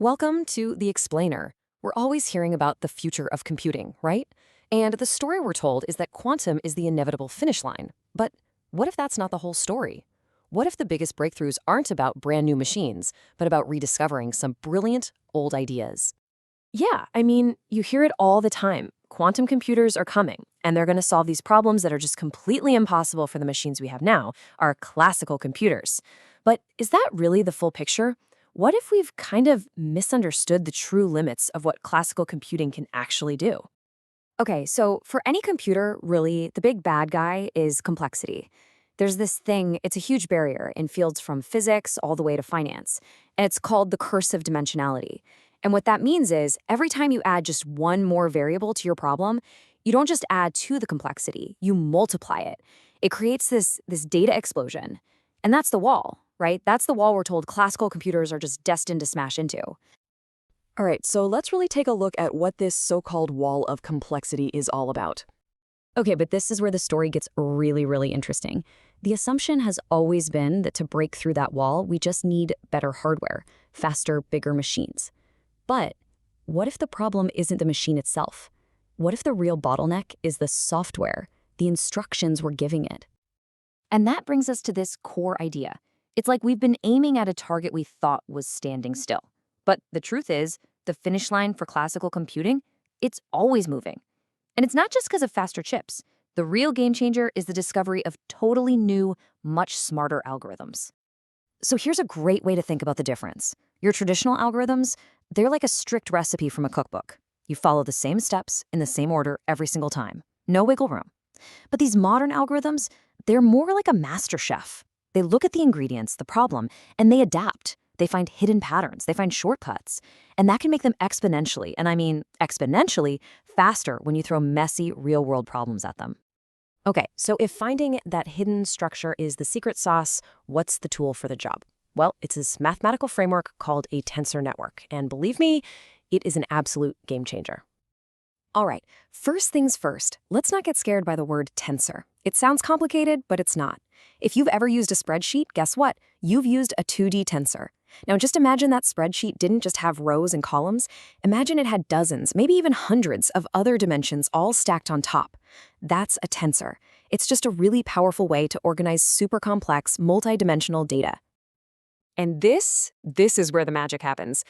Welcome to The Explainer. We're always hearing about the future of computing, right? And the story we're told is that quantum is the inevitable finish line. But what if that's not the whole story? What if the biggest breakthroughs aren't about brand new machines, but about rediscovering some brilliant old ideas? Yeah, you hear it all the time. Quantum computers are coming, and they're going to solve these problems that are just completely impossible for the machines we have now, our classical computers. But is that really the full picture? What if we've kind of misunderstood the true limits of what classical computing can actually do? Okay, so for any computer, really, the big bad guy is complexity. There's this thing, it's a huge barrier in fields from physics all the way to finance, and it's called the curse of dimensionality. And what that means is every time you add just one more variable to your problem, you don't just add to the complexity, you multiply it. It creates this data explosion. And that's the wall, right? That's the wall we're told classical computers are just destined to smash into. All right, so let's really take a look at what this so-called wall of complexity is all about. Okay, but this is where the story gets really, really interesting. The assumption has always been that to break through that wall, we just need better hardware, faster, bigger machines. But what if the problem isn't the machine itself? What if the real bottleneck is the software, the instructions we're giving it? And that brings us to this core idea. It's like we've been aiming at a target we thought was standing still. But the truth is, the finish line for classical computing, it's always moving. And it's not just because of faster chips. The real game changer is the discovery of totally new, much smarter algorithms. So here's a great way to think about the difference. Your traditional algorithms, they're like a strict recipe from a cookbook. You follow the same steps in the same order every single time. No wiggle room. But these modern algorithms, they're more like a master chef. They look at the ingredients, the problem, and they adapt. They find hidden patterns, they find shortcuts, and that can make them exponentially, and I mean exponentially, faster when you throw messy, real-world problems at them. Okay, so if finding that hidden structure is the secret sauce, what's the tool for the job? Well, it's this mathematical framework called a tensor network, and believe me, it is an absolute game changer. All right, first things first, let's not get scared by the word tensor. It sounds complicated, but it's not. If you've ever used a spreadsheet, guess what? You've used a 2D tensor. Now just imagine that spreadsheet didn't just have rows and columns. Imagine it had dozens, maybe even hundreds of other dimensions all stacked on top. That's a tensor. It's just a really powerful way to organize super complex, multidimensional data. And this is where the magic happens.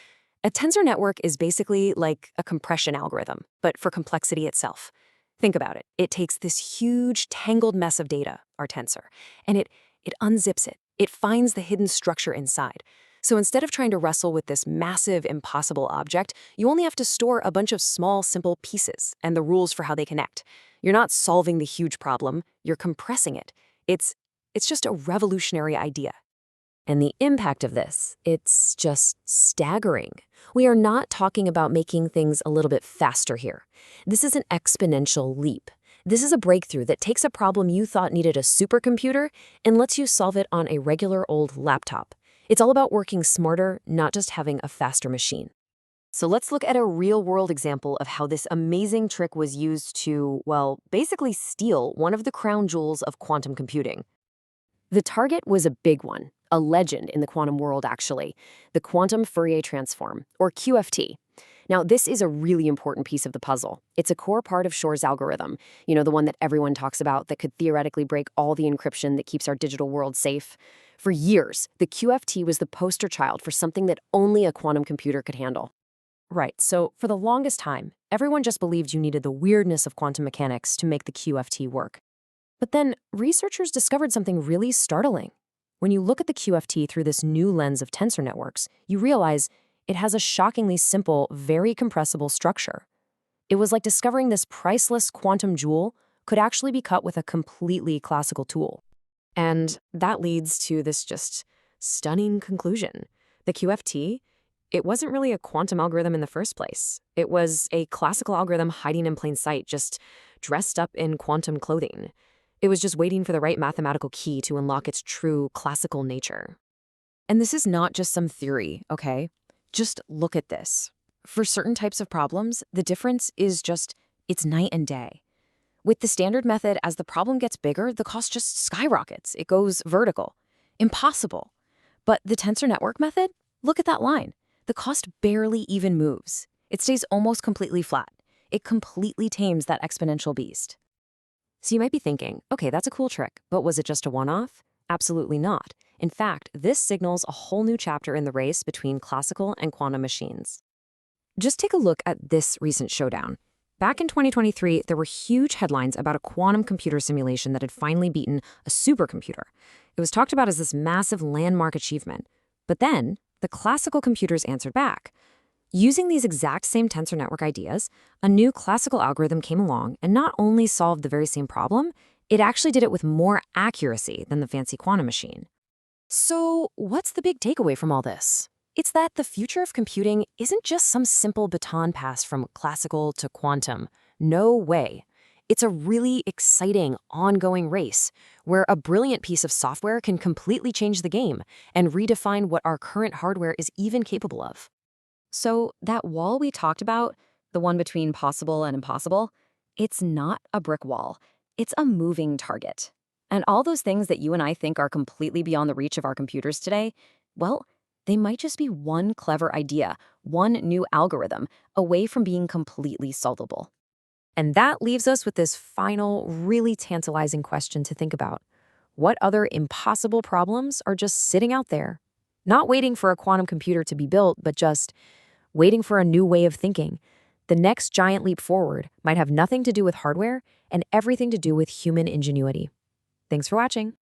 A tensor network is basically like a compression algorithm, but for complexity itself. Think about it. It takes this huge, tangled mess of data, our tensor, and it unzips it. It finds the hidden structure inside. So instead of trying to wrestle with this massive, impossible object, you only have to store a bunch of small, simple pieces and the rules for how they connect. You're not solving the huge problem, you're compressing it. It's just a revolutionary idea. And the impact of this, it's just staggering. We are not talking about making things a little bit faster here. This is an exponential leap. This is a breakthrough that takes a problem you thought needed a supercomputer and lets you solve it on a regular old laptop. It's all about working smarter, not just having a faster machine. So let's look at a real-world example of how this amazing trick was used to, well, basically steal one of the crown jewels of quantum computing. The target was a big one, a legend in the quantum world, actually, the Quantum Fourier Transform, or QFT. Now, this is a really important piece of the puzzle. It's a core part of Shor's algorithm, the one that everyone talks about that could theoretically break all the encryption that keeps our digital world safe. For years, the QFT was the poster child for something that only a quantum computer could handle. Right, so for the longest time, everyone just believed you needed the weirdness of quantum mechanics to make the QFT work. But then researchers discovered something really startling. When you look at the QFT through this new lens of tensor networks, you realize it has a shockingly simple, very compressible structure. It was like discovering this priceless quantum jewel could actually be cut with a completely classical tool. And that leads to this just stunning conclusion. The QFT, it wasn't really a quantum algorithm in the first place. It was a classical algorithm hiding in plain sight, just dressed up in quantum clothing. It was just waiting for the right mathematical key to unlock its true classical nature. And this is not just some theory, okay? Just look at this. For certain types of problems, the difference is just, it's night and day. With the standard method, as the problem gets bigger, the cost just skyrockets. It goes vertical. Impossible. But the tensor network method, look at that line. the cost barely even moves. It stays almost completely flat. It completely tames that exponential beast. So you might be thinking, okay, that's a cool trick, but was it just a one-off? Absolutely not. In fact, this signals a whole new chapter in the race between classical and quantum machines. Just take a look at this recent showdown. Back in 2023, there were huge headlines about a quantum computer simulation that had finally beaten a supercomputer. It was talked about as this massive landmark achievement. But then, the classical computers answered back. Using these exact same tensor network ideas, a new classical algorithm came along and not only solved the very same problem, it actually did it with more accuracy than the fancy quantum machine. So, what's the big takeaway from all this? It's that the future of computing isn't just some simple baton pass from classical to quantum. No way. It's a really exciting, ongoing race where a brilliant piece of software can completely change the game and redefine what our current hardware is even capable of. So that wall we talked about, the one between possible and impossible, it's not a brick wall. It's a moving target. And all those things that you and I think are completely beyond the reach of our computers today, well, they might just be one clever idea, one new algorithm, away from being completely solvable. And that leaves us with this final, really tantalizing question to think about. What other impossible problems are just sitting out there? Not waiting for a quantum computer to be built, but just waiting for a new way of thinking. The next giant leap forward might have nothing to do with hardware and everything to do with human ingenuity. Thanks for watching.